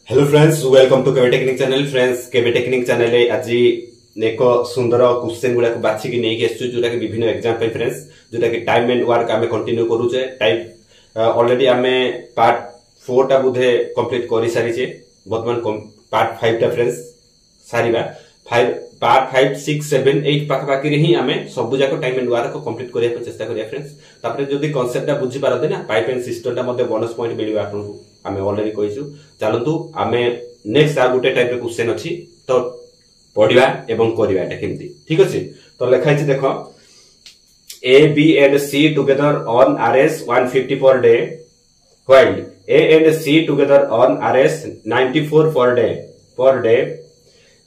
Hello friends, welcome to KB technique channel. Friends, KB technique channel आज एक सुंदर question गुडा बाछिकी नहीं आसु जोटा कि विभिन्न एग्जाम पे फ्रेंड्स जोटा कि टाइम एंड वर्क आमे कंटिन्यू करूचे। टाइप ऑलरेडी आमे पार्ट 4 टा बुधे कंप्लीट करि सारिचे। वर्तमान पार्ट 5 टा फ्रेंड्स सारिबा। पार्ट 5 6 7 8 पाख बाकी रे ही आमे सब जाको टाइम एंड वर्क को कंप्लीट करिया चेष्टा करिया फ्रेंड्स। तापरे जदी कांसेप्ट टा बुझी पारते ना पाइप एंड सिस्टम टा मध्ये बोनस पॉइंट मिलिबा आपन आमे ऑलरेडी कहिसु। चलंतु आमे नेक्स्ट आ गुटे टाइप रे क्वेश्चन अछि तो पढिबा एवं करिबा एटा केमती ठीक अछि। तो लिखाइ छि देखो A B and C together on RS 150 per day while A and C together on RS 94 per day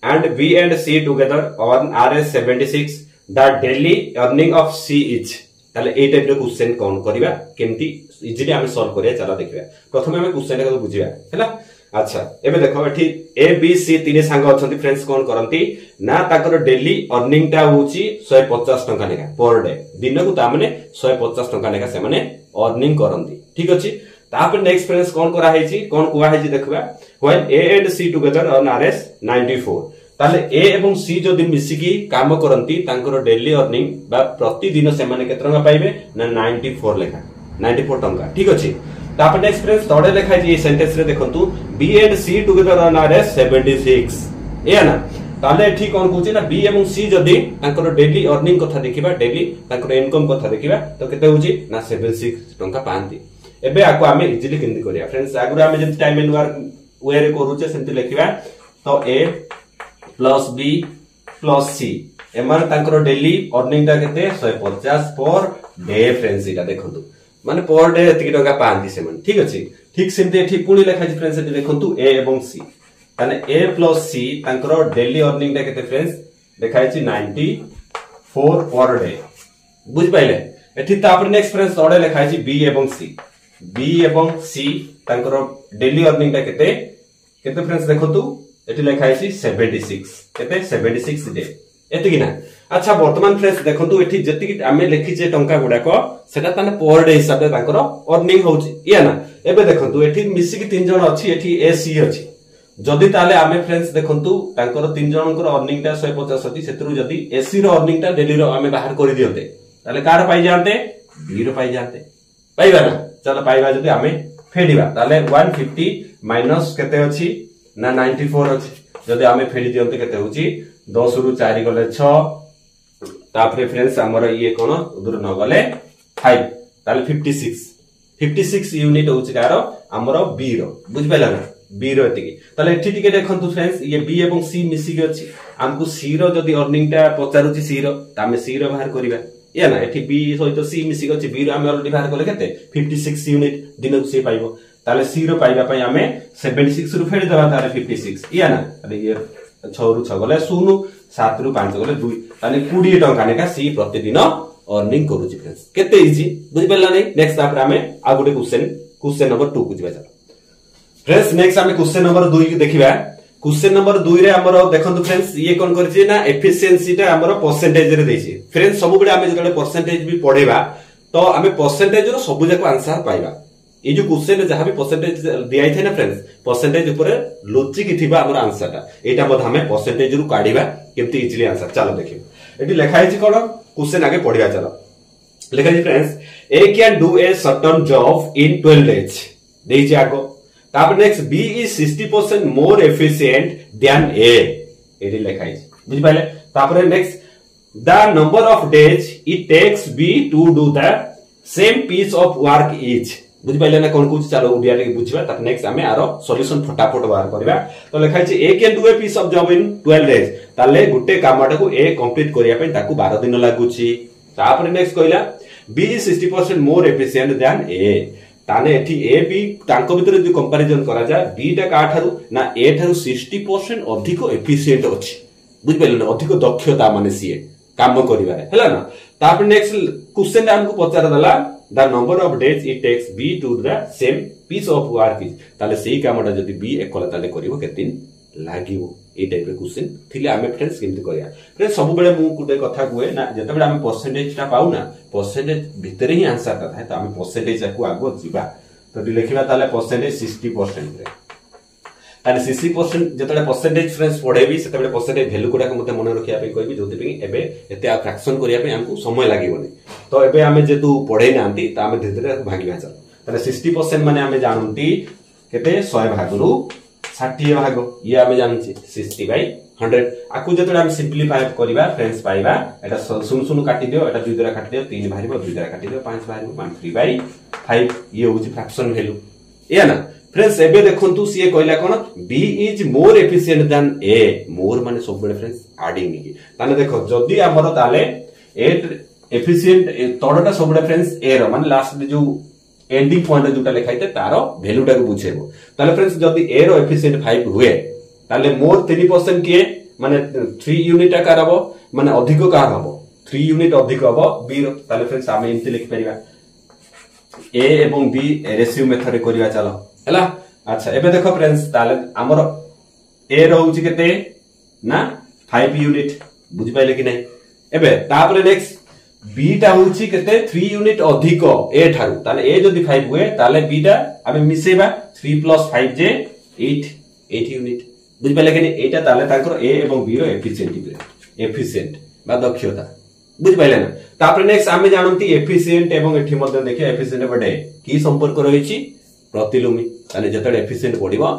and B and C together on RS 76 the daily earning of C is। ताले ए type रे question कोन करिबा केमती easily हम solve करिया। चला देखिबा। प्रथमे हम क्वेश्चन को बुझिबा हैला। अच्छा एबे देखो एठी ए बी सी तीन सांग अछंती फ्रेंड्स कोन करंती ना ताकर डेली अर्निंग टा होची 150 टंका लेखा पर डे। दिन को ता माने 150 टंका लेखा से माने अर्निंग करंती ठीक अछि। तापर नेक्स्ट फ्रेंड्स कोन करा हेची कोन कुआ हेची देखबा when A and C together on RS 94 ताले ए एवं सी जदि मिसिकी काम करंती तांकर डेली अर्निंग बा प्रति दिन से माने केतना टंका पाइबे ना 94 लेखा 94 टंका ठीक अछि। तापर नेक्स्ट फ्रेंड्स तोडे लिखा है ये सेंटेंस रे देखंतु B and C together on RS 76 ए ना ताले एठी कोन कहूची ना बी एवं सी जदि तांकर डेली अर्निंग कथा देखिबा डेली तांकर इनकम कथा देखिबा तो केते होची ना 76 टंका पांती। एबे आको आमे इजीली केंदी करिया फ्रेंड्स आगुरा आमे जति टाइम एंड वर्क वे रे करूचे सेंति लिखिबा तो ए प्लस बी प्लस सी एमार तांकर डेली अर्निंग ता केते 150 पर डे फ्रेंड्स इटा देखंतु माने पर डे एति टंका पांती से माने ठीक अछि। ठीक सेंति एठी पुणी लिखा छि फ्रेंड्स एठी देखंतु ए एवं सी ताने ए प्लस सी तांकर डेली अर्निंग ता केते फ्रेंड्स देखाइ छि 94 पर डे बुझ पाइले। एठी तापर नेक्स्ट फ्रेंड्स तोडे लिखा छि बी एवं सी तांकर डेली अर्निंग ता केते केते फ्रेंड्स देखंतु एठी लिखा छि 76 केते 76 डे एतिकी ना। अच्छा वर्तमान फ्रेंड्स देखंतु एठी जति आमे लिखि जे टंका गुडा को सेटा ताने पर डे हिसाब से तांकर अर्निंग होची या ना। एबे देखंतु एठी मिसिकी तीन जण अछि एठी ए सी अछि जदि ताले आमे फ्रेंड्स देखंतु तांकर तीन जनकर अर्निंग ता 150 अछि सेतरु जदि एसी रो अर्निंग ता डेली रो आमे बाहर करि दियते ताले कार पाई जानते बी रो पाई जानते पाइबा ना। चलो पाइबा जदि आमे फेडिबा ताले 150 माइनस केते अछि ना 94 अछि जदि आमे फेडी दियते केते होची 10 रु 4 गले 6 तापरे फ्रेंड्स हमर ये कोन दूर न गले 5 ताले 56 यूनिट होची कार हमर बी रो बुझ पाइला ना बी रो एतिकी। ताले एठी टिके देखंतु फ्रेंड्स ये बी एवं सी मिसी के अछि हमकु सी रो जदि अर्निंग ता पचारुची सी रो तामे सी रो बाहर करिबा या ना। एठी बी सहित सी मिसी के अछि बी रो हम ऑलरेडी बाहर करले केते 56 यूनिट दिन को सी पाइबो ताले सी रो पाइबा पई हमें 76 रु फेडी देबा ताले 56 या ना। ताले ये 6 रु 6 गले 0 7 रु 5 गले 2 ताले 20 टंका नेका सी प्रतिदिन अर्निंग करूची फ्रेंड्स केते इजी बुझि पेला नै। नेक्स्ट तापर हमें आ गुटे क्वेश्चन नंबर 2 बुझिबा चलो फ्रेंड्स। नेक्स्ट हमें क्वेश्चन नंबर 2 को देखिबा। क्वेश्चन नंबर 2 रे हमरो देखंतु फ्रेंड्स ये कोन करछि ना एफिशिएंसी टा हमरो परसेंटेज रे देछि फ्रेंड्स। सब बेले हमें जले परसेंटेज भी पढेबा तो हमें परसेंटेज रो सब जाको आंसर पाइबा। ये जो क्वेश्चन जहां भी परसेंटेज दियाई थे ना फ्रेंड्स परसेंटेज ऊपर लॉजिक थिबा हमर आंसर टा एटा मध हमें परसेंटेज रु काढिबा केमती इजीली आंसर। चलो देखियो एटी लिखा है कोन क्वेश्चन आगे पढिबा। चलो लिखा है friends A can do a certain job in 12 days देछि आगो। तापर next B is 60% more efficient than A एटी लिखा है बुझ पाइले। तापर next the number of days it takes B to do the same piece of work is बुझ पाइले ना कोन कुछ। चलो ओडिया रे बुझिबा तापर नेक्स्ट हमें आरो सॉल्यूशन फटाफट बाहर करबा। तो लिखा है A can do a piece of job in 12 days ताले गुटे कामटा को ए कंप्लीट करिया पे ताकू 12 दिन लागुची। तापर नेक्स्ट कहला B is 60% more efficient than A ताने एठी ए बी तांको भीतर जो कंपैरिजन करा जा बी टा का थारु ना ए थारु 60% अधिक एफिशिएंट अछि बुझ पाइले ना अधिक दक्षता माने सीए काम करिबारे हैला ना। तापर नेक्स्ट क्वेश्चन हमको पचार दला the number of days it takes B to the same piece of work is ताले सेही कामटा जदी बी एकला ताले करिवो केतिन लागिवो ए टाइप रे क्वेश्चन थिले हमें फ्रेंड्स केमति करिया। फ्रेंड्स सब बेले मु कुटे कथा कुए ना जते बेले हमें परसेंटेज ता पाउ ना परसेंटेज भीतर ही आंसर ता थाए तो हमें परसेंटेज को आगो जिबा तो लिखिबा ताले परसेंटेज 60% रे एंड 60% जतले परसेंटेज फ्रेंड्स पढेबी सेतबे परसेंटेज वैल्यू गुडा मते मन रखिया पे कहबी जोति पे एबे एते फ्रैक्शन करिया पे हमको समय लागीबनी तो एबे हमें जेतु पढे नांती त हमें धीरे धीरे भागिबा चल तने 60% माने हमें जानंती केते 100 भागरु 60 भाग ये हमें जानछि 60/100 आकु जतले हम सिंपलीफाई करबा फ्रेंड्स पाइबा एटा सुन सुन काटी दियो एटा 2 द्वारा काटी दियो 3 भारिबो 2 द्वारा काटी दियो 5 भारिबो 3/5 ये होछि फ्रैक्शन वैल्यू या ना फ्रेंड्स एबे देखंतु सीए कहला कोन B is more efficient than A more माने सब बेले फ्रेंड्स एडिंग की ताने देखो जदी हमर ताले ए एफिशिएंट तोडटा सब बेले फ्रेंड्स ए रो माने लास्ट जो एंडिंग पॉइंट जोटा लिखाइते तारो वैल्यूटा को बुझेबो ताले फ्रेंड्स जदी ए रो एफिशिएंट 5 हुए ताले मोर 3% के माने 3 यूनिट आकार हबो माने अधिक कार हबो 3 यूनिट अधिक हबो बी रो ताले फ्रेंड्स हम एंति लिख परिबा ए एवं बी रेशियो मेथड रे करिवा चलो हला अच्छा एबे देखो फ्रेंड्स ताले हमर ए रहउची केते ना 5 यूनिट बुझि पाइले कि नै एबे तापर नेक्स्ट बी टा होउची केते 3 यूनिट अधिक ए ठारू ताले ए जदी 5 हुए ताले बी टा हमें मिसेबा 3 + 5 जे 8 यूनिट बुझि पाइले कि नै एटा ताले ताकर ए एवं बी रो एफिशिएंट बा दक्षता बुझि पाइले ना तापर नेक्स्ट हमें जानंती एफिशिएंट एवं एठी मध्ये देखिए एफिशिएंट बडे की संपर्क रहिची प्रतिलोमी ताले जतडे एफिशिएंट पडिबो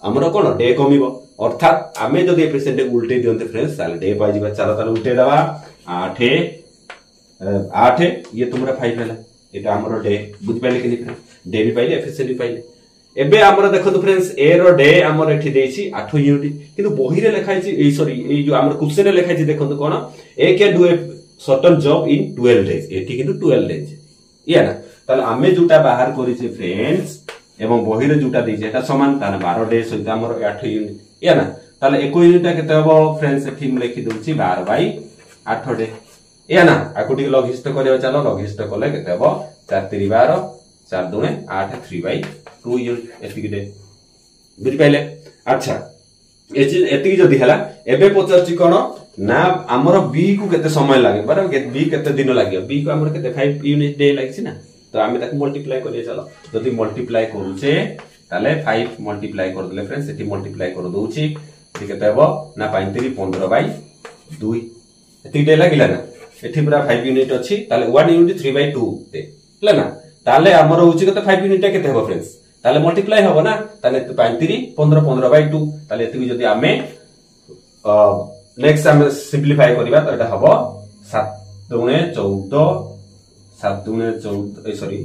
हमरो कोन डे कमिबो अर्थात आमे जदी एफिशिएंट उल्टे दियंते फ्रेंड्स ताले डे पाइ जिबा चलो ताले उल्टे दबा 8 ये तुमरा 5 हैला एटा हमरो डे बुझ पाइले कि फ्रेंड्स डे भी पाइले एफिशिएंट भी पाइले एबे हमरो देखो फ्रेंड्स ए रो डे हमरो एठी देछि 8 यूनिट किंतु बही रे लिखाइछि ए सॉरी ए जो हमरो क्वेश्चन रे लिखाइछि देखो कोन A can do a certain job in 12 days एठी किंतु 12 डेज या ना ताले आमे जोटा बाहर करिछि फ्रेंड्स एवं बही रे जोटा देछि एटा समान ताने 12 डेज सहित हमरो 8 यूनिट या ना ताले 1 यूनिट केते हबो फ्रेंड्स एठी हम लिखि दोछि 12/8 डे या ना आकु टिक लघिष्ठ करियो चलो लघिष्ठ कले केते हबो 4 3 12 4 2 8 3/2 यूनिट एठी डे बुझि पाइले अच्छा एति जदी हला एबे पचरछि कोन ना हमरो बी को केते समय लागे बराबर बी केते दिन लागियो बी को हमरो केते 5 यूनिट डे लागिछि ना तो आमे ताको मल्टीप्लाई करिया चलो जदी मल्टीप्लाई करूचे ताले 5 मल्टीप्लाई कर देले फ्रेंड्स एठी मल्टीप्लाई कर दोउची एठी केते हबो ना 5 3 15/2 एठी डे लागिला ना एठी पूरा 5 यूनिट अछि ताले 1 यूनिट 3/2 दे हला ना ताले हमरो होची केते 5 यूनिट केते हबो फ्रेंड्स ताले मल्टीप्लाई हबो ना ताले 5 3 15 15/2 ताले एठी जदी आमे नेक्स्ट हम सिंपलीफाई करिबा तो एटा हबो 7 2 14 7 2 14 सॉरी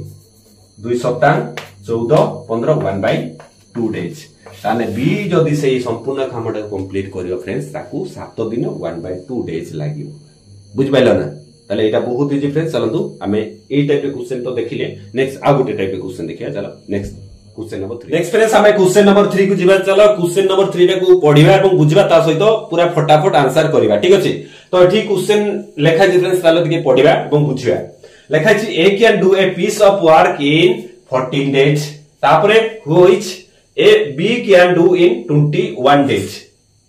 2 सप्ताह 14 15 1/2 डेज ताने बी जदी से संपूर्ण कामटा कंप्लीट करियो फ्रेंड्स ताकू 7 दिन 1/2 डेज लागियो बुझ पाइलो ना ताले एटा बहुत इजी फ्रेंड्स चलंतु हमें ए टाइप के क्वेश्चन तो देखिले नेक्स्ट आ गुटे टाइप के क्वेश्चन देखिया चलो next question number 3 next friends हमें क्वेश्चन नंबर 3 को जीवा चलो क्वेश्चन नंबर 3 टा को पढिबा एवं बुझिबा ता सहित पूरा फटाफट आंसर करिबा ठीक अछि तो एठी क्वेश्चन लेखा जे फ्रेंड्स तालो दिके पढिबा एवं बुझिबा लेखा छि A can do a piece of work in 14 days तापरे which A B can do in 21 days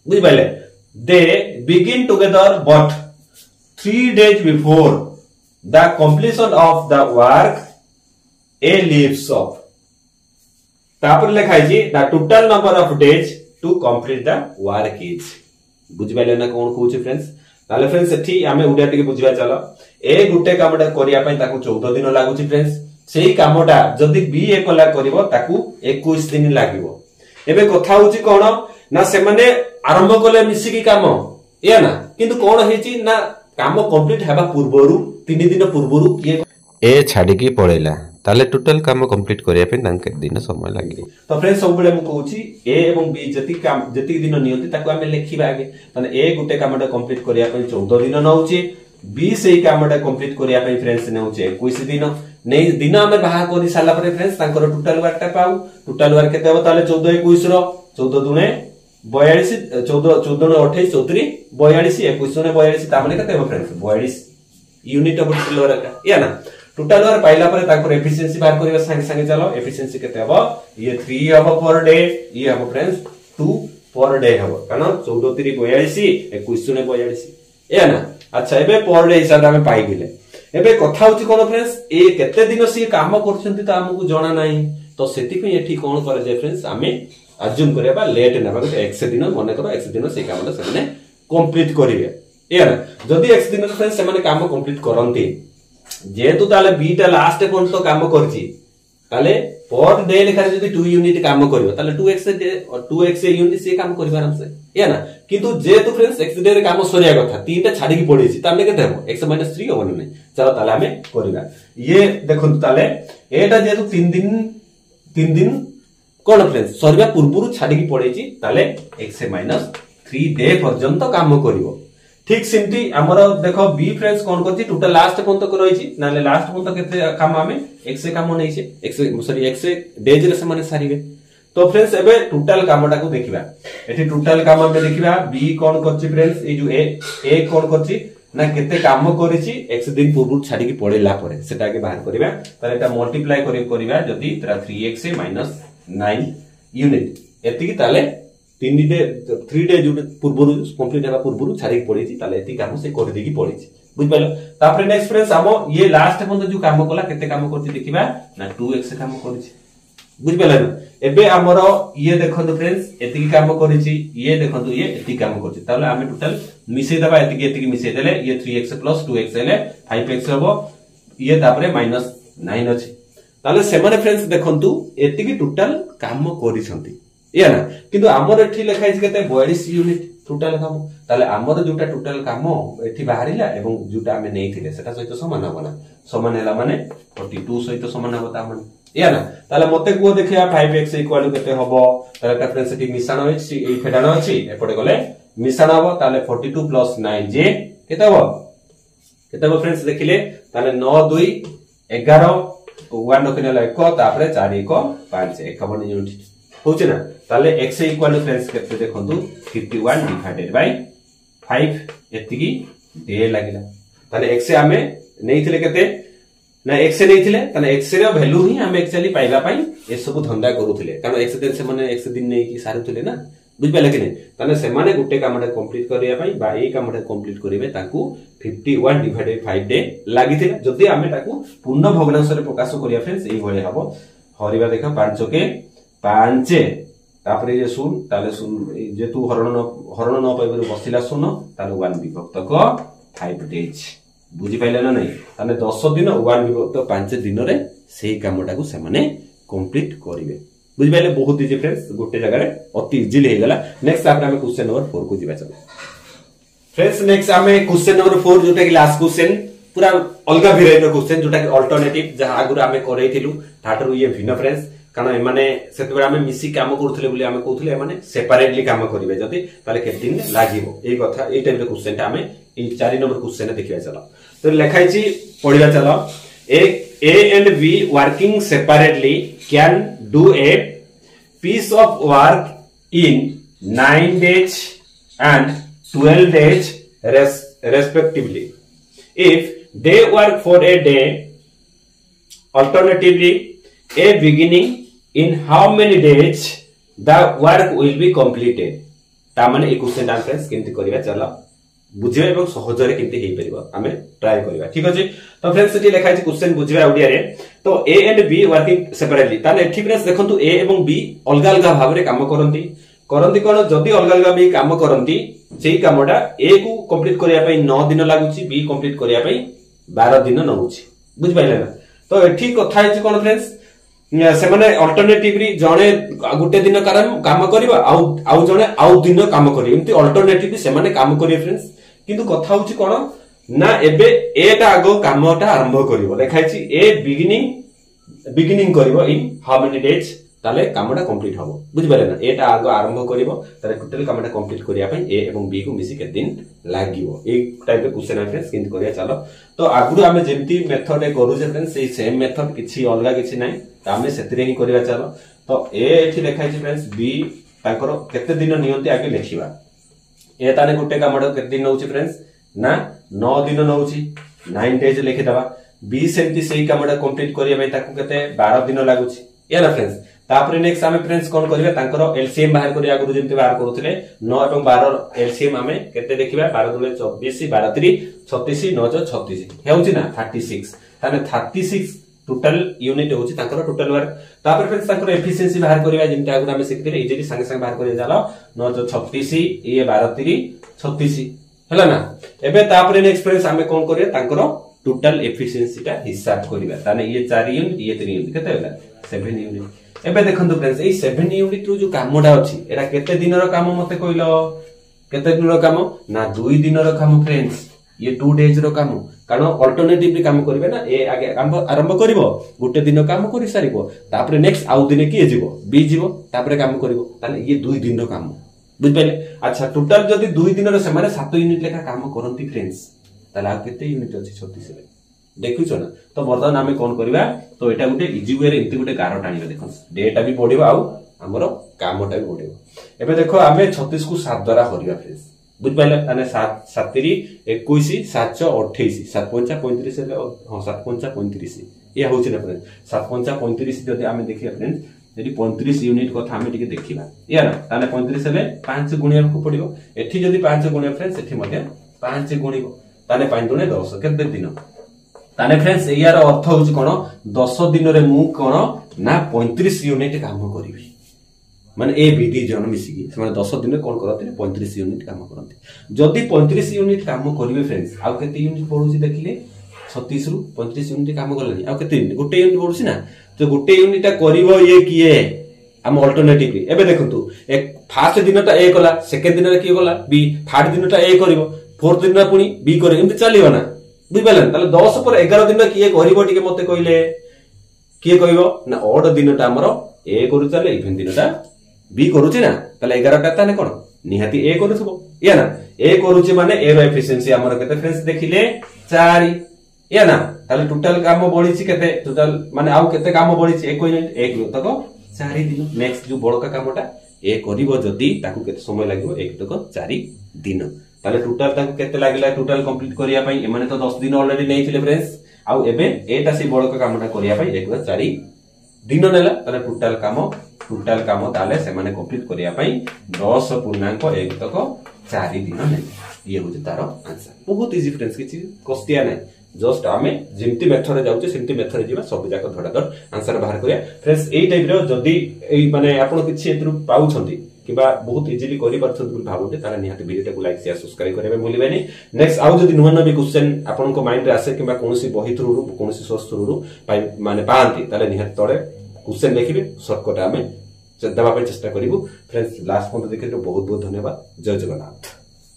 बुझ पाइले they begin together but 3 days before the completion of the work a leaves off तापर लिखा है the total number of days to complete the work is बुझ पाइले ना कोन कहूची friends ताले friends एठी हमें उडा टिके बुझिबा चलो ए गुटे कामटा करिया पई ताकू 14 दिन लागुची फ्रेंड्स सेही कामटा जदी बी एकला करिवो ताकू 21 दिन लागिवो एबे कथा होची कोन ना से माने आरंभ कले मिसी की काम या ना किंतु कोन हेची ना काम कंप्लीट हेबा पूर्वरु 3 दिन पूर्वरु किए ए छाडी की पळेला ताले टोटल काम कंप्लीट करिया पे तांके दिन समय लागि तो फ्रेंड्स सब बेले मु कहूची ए एवं बी जति दिन नियंती ताको हमें लेखिबा आगे माने ए गुटे कामटा कंप्लीट करिया पे 14 दिन नउची बी सेही कामटा कंप्लीट करिया पे फ्रेंड्स नउची 21 दिन नै दिन हमें बाहा करि साला पर फ्रेंड्स तांकर टोटल वर्क टा पाऊ टोटल वर्क केते हो ताले 14 21 रो 14 दुने 42 14 14 28 34 42 21 ने 42 तामने केते हो friends 42 unit of total work या ना टोटल वर्क पाइला पर ताको एफिशिएंसी बाहर करिवा संगे संगे चलो एफिशिएंसी केते हो ये 3 हबो पर डे ये हबो फ्रेंड्स 2 पर डे हबो काना 14 3 42 21 ने 42 या ना अच्छा एबे पर डे हिसाब हमें पाई गेले एबे कथा होची कोन फ्रेंड्स ए केते दिन सी काम करछंती त हमकु जणा नाही तो सेति पे एठी कोन करे जे फ्रेंड्स हमें अज्यूम करबा लेट नेबा x दिन मन करो x दिन से काम से माने कंप्लीट करिवे यार जदी x दिन फ्रेंड्स से माने काम कंप्लीट करंती जेतु ताले बी टा लास्ट पॉइंट तो काम करची ताले पर डे लेखा जदी 2 यूनिट काम करिवो ताले 2x यूनिट से काम करिबा आराम से या ना किंतु जेतु फ्रेंड्स x डे रे काम सरिया कथा तीनटा छाडी की पड़ीची ताले केते हो x - 3 होबो नै चलो ताले हमें करिबा ये देखो ताले एटा जेतु 3 दिन कोन फ्रेंड्स सरिया पूर्वरु छाडी की पड़ीची ताले x - 3 डे पर्यंत काम करिवो ठीक सिमती हमर देखो बी फ्रेंड्स कोन करछि टोटल लास्ट पॉइंट तक रहिछि नाले लास्ट पॉइंट केते काम हमें x काम नै छै x सॉरी x डेज रे से माने सारिबे तो फ्रेंड्स एबे टोटल कामटा को देखिबा एठी टोटल काम हमें देखिबा बी कोन करछि फ्रेंड्स ए जो ए कोन करछि ना केते काम करिछि x दिन पूर्व छाडी की पड़ेला परे सेटा के बाहर करिबा त एटा मल्टीप्लाई करिबा जदी तरा 3x - 9 यूनिट एति की ताले 3 डे 3 डे जो पूर्वरु कंप्लीट हेबा पूर्वरु छाडी की पड़ीछि ताले एति काम से कर देकी पड़ीछि बुझ पाइलो तापर नेक्स्ट फ्रेंड्स हम ये लास्ट पॉइंट जो काम कला केते काम करछि देखिबा ना 2x काम करछि बुझ पाइलो एबे हमर ये देखंतु फ्रेंड्स एति की काम करछि ये देखंतु ये एति काम करछि ताले हम टोटल मिसै दबा एति की मिसै देले ये 3x + 2x हेले 5x हबो ये तापरे -9 अछि ताले सेमाने फ्रेंड्स देखंतु एति की टोटल काम करिसंती या ना किंतु हमर एठी लेखाइ केते 42 यूनिट टोटल काम ताले हमर जोटा टोटल काम एठी बाहरिला एवं जोटा हमें नेइथिले सेटा सहित समान होबना समान हैला माने 42 सहित समान होता माने या ना ताले मते को देखिया 5x = केते हबो ताले ता फ्रेंड्स एठी मिश्रण अछि ए फेडाण अछि एपडे गले मिश्रण हबो ताले 42 + 9 जे केते हबो फ्रेंड्स देखिले ताले 9 2 11 1 रखिनेला 1 तापरे 4 1 5 51 यूनिट होचे ना ताले x = फ्रेंड्स केते देखंतु 51 डिवाइडेड बाय 5 एति की डे लागिला ताले x हमें नेइथिले केते ना x नेइथिले ताले x रे वैल्यू ही हम एक्चुअली पाइबा पई ए सब धंदा करूथिले कारण x दिन से माने x दिन नै की सारुथिले ना बुझ पाले कि नै ताले से माने गुटे कामटा कंप्लीट करिया पई बा ए कामटा कंप्लीट करिवे ताकू 51 डिवाइडेड 5 डे लागिथिले जदी हमें ताकू पूर्ण भग्नांश रे प्रकाश करिया फ्रेंड्स एई भले हबो हरिबा देखो 5 के 5 तापरे ये शून ताले शून जेतु हरण न पाइबे बसिला शून ताले 1 विभक्त को 5 डेज बुझी पाइले ना नै ताने 10 दिन 1 विभक्त 5 दिन रे सेही कामटा को से माने कंप्लीट करिवे बुझी पाइले बहुत इजी फ्रेंड्स गोटे जगह रे अति इजीली हे गला नेक्स्ट आपरे हम क्वेश्चन नंबर 4 को जिबा चलो फ्रेंड्स नेक्स्ट हमें क्वेश्चन नंबर 4 जोटा कि लास्ट क्वेश्चन पूरा अलगा वेराइटी क्वेश्चन जोटा कि अल्टरनेटिव जहां आगुर हमें करैथिलु थाटरु ये भिन्न फ्रेंड्स कारण माने सेते हमें मिसी काम करथले बोली हमें कहथले माने सेपरेटली काम करिवे जति ताले के दिन लागिवो ए कथा ए टाइप रे क्वेश्चन हमें ए 4 नंबर क्वेश्चन देखिबा चलो तो लिखाई छी पढिबा चलो A and B working separately can do a piece of work in 9 days and 12 days respectively if they work for a day alternatively a beginning in how many days the work will be completed ता माने ए question answer केमति करिया चला बुझिबा एवं सहज रे केमति हेइ परिबो हमें try करिबा ठीक अछि तो फ्रेंड्स सेठी लिखा अछि क्वेश्चन बुझिबा ओडिया रे तो A and be working separately ताले एठी फ्रेंड्स देखंतु ए एवं बी अलग अलग भाव रे काम करंती कोन जदी अलग अलग बी काम करंती सेही कामडा ए को कंप्लीट करिया पई 9 दिन लागुची बी कंप्लीट करिया पई 12 दिन नउची बुझ पाइले ना तो एठी कथा अछि कोन फ्रेंड्स से माने अल्टरनेटिवली जणे गुटे दिन काम करिबा आउ जणे आउ दिन काम करि एमति अल्टरनेटिवली से माने काम करिए फ्रेंड्स किंतु कथा होची कोन ना एबे एटा आगो कामटा आरंभ करिवो लेखाइछि ए बिगिनिंग करिवो इन हाउ मेनी डेज ताले कामटा कंप्लीट हबो बुझि पाले ना एटा आगो आरंभ करिवो ताले टोटल कामटा कंप्लीट करिया पई ए एवं बी को मिसी के दिन लागिवो एक टाइप के क्वेश्चन है फ्रेंड्स किंतु करिया चलो तो आगुरु हमें जेमति मेथड ए करू जे फ्रेंड्स सेही सेम मेथड किछि अलगा किछि नै त हमें सेतरे ही करिया चलो तो ए एठी लेखाइछि फ्रेंड्स बी ताकर केते दिन नियंती आगे लेखिबा ए ताने गुटे कामटा केते दिन नउछि फ्रेंड्स ना 9 दिन नउछि 9 डेज लेखि दबा बी सेमति सेही कामटा कंप्लीट करिया बई ताकू केते 12 दिन लागुछि या ना फ्रेंड्स तापरे नेक्स्ट हमें फ्रेंड्स कोन करबे तांकर एलसीएम बाहर करिया आगु जेमति बाहर करूथिले 9 एवं 12 एलसीएम हमें केते देखिबा 12 दुले 24 12 3 36 9 36 हेउछि ना 36 ताने 36 टोटल यूनिट होची तांकर टोटल वर्क तापर फ्रेंड्स तांकर एफिशिएंसी बाहर करबा जेंटा आगु हम सिखथिले इजीली संगे संगे बाहर कर जाला 9 36 ये 12 3 36 हैला ना एबे तापर नेक्स्ट फ्रेंड्स हमें कोन करिया तांकर टोटल एफिशिएंसी टा हिसाब करबा ताने ये 4 यूनिट ये 3 यूनिट केते होला 7 यूनिट एबे देखंतु फ्रेंड्स ए 7 यूनिट रो जो कामडा अछि एरा केते दिनर काम मते कइलो केते दिनर काम ना 2 दिनर काम फ्रेंड्स ये 2 डेज रो काम कारण अल्टरनेटिवली काम करिवे ना ए आगे काम आरंभ करिवो गुटे दिन काम करि सारिवो तापर नेक्स्ट आउ दिन की जीवो बी जीवो तापर काम करिवो ताले ये 2 दिन रो काम बुझ पाइले अच्छा टोटल जदी 2 दिन रो से माने 7 यूनिट लेखा काम करंती फ्रेंड्स ताले आ केते यूनिट अछि 36 रे देखुछो ना तो बर्तमान हमें कोन करबा तो एटा गुटे इजी वे रे इनती गुटे गारो टाणीबा देखो डेटा भी पडिबो आउ हमरो कामटा भी पडिबो एबे देखो हमें 36 को 7 द्वारा करबा फ्रेंड्स बुझ पाइले माने 7 7 21 7 28 7 5 35 हां 7 5 35 ये होची ना फ्रेंड्स 7 5 35 जदी हमें देखिया फ्रेंड्स यदि 35 यूनिट को हमें टिके देखिबा या ना ताने 35 ले 5 गुणिया को पडिबो एठी जदी 5 गुणिया फ्रेंड्स एठी मध्ये 5 गुणिबो ताने 5 दुने 10 केते दिन ताने फ्रेंड्स यार अर्थ होची कोन 10 दिन रे मु कोन ना 35 यूनिट काम करिवि माने ए बीडी जन मिसिकी से 10 दिन रे कोन करते 35 यूनिट काम करते जदी 35 यूनिट काम करिवे फ्रेंड्स आ केते यूनिट पडुची देखिले 36 रु 35 यूनिट काम करलनी आ केते यूनिट गुटे यूनिट पडुची ना तो गुटे यूनिट करिवो ये किए हम अल्टरनेटिवली एबे देखंतु एक फर्स्ट दिनटा ए कला सेकंड दिन रे की कला बी थर्ड दिनटा ए करिवो फोर्थ दिन रे पुनी बी करे एमति चलियो ना बुझ पालन ताले 10 पर 11 दिन किए करिवो टिके मते कइले किए कहिवो ना ओड दिनटा हमरो ए करू चले इवन दिनटा बी करूची ना ताले 11 टा ताने कोन निहाती ए करूथबो या ना ए करूची माने ए रो एफिशिएंसी हमरो केते फ्रेंड्स देखिले 4 या ना ताले टोटल काम बढीची केते टोटल माने आउ केते काम बढीची 1 यूनिट 1 तक 4 दिन नेक्स्ट जो बड़का कामटा ए करिवो जदी ताकू केते समय लागो 1 तक 4 दिन ताले टोटल ताकू केते लागिला टोटल कंप्लीट करिया पई एमाने तो 10 दिन ऑलरेडी नेइथिले फ्रेंड्स आउ एबे एटा से बड़का कामटा करिया पई 1 तक 4 दिन नेला ताले टोटल काम ताले से माने कंप्लीट करिया पई 10.1 तक 4 दिन ने ये होजे तारो आंसर बहुत इजी फ्रेंड्स किछि कष्टिया नै जस्ट हमें जेमती मेथड रे जाउचे सेमती मेथड रे जीवा सब जाक धड़ाधड़ आंसर बाहर करिया फ्रेंड्स एई टाइप रो जदी एई माने आपण किछि एतरु पाउछंती किबा बहुत इजीली करि परछंती बोल भाबुते ताले निहाते वीडियो को लाइक शेयर सब्सक्राइब करबे भूलिबेनी नेक्स्ट आउ जदी नुवा नबी क्वेश्चन आपण को माइंड रे आसे किबा कोनोसी बही थ्रू कोनोसी सोर्स थ्रू माने पांती ताले निहाते तळे क्वेश्चन लिखिबे शॉर्टकट हमें देबा पे चेष्टा करिवु फ्रेंड्स लास्ट पॉइंट देखितो बहुत बहुत धन्यवाद जय जगन्नाथ।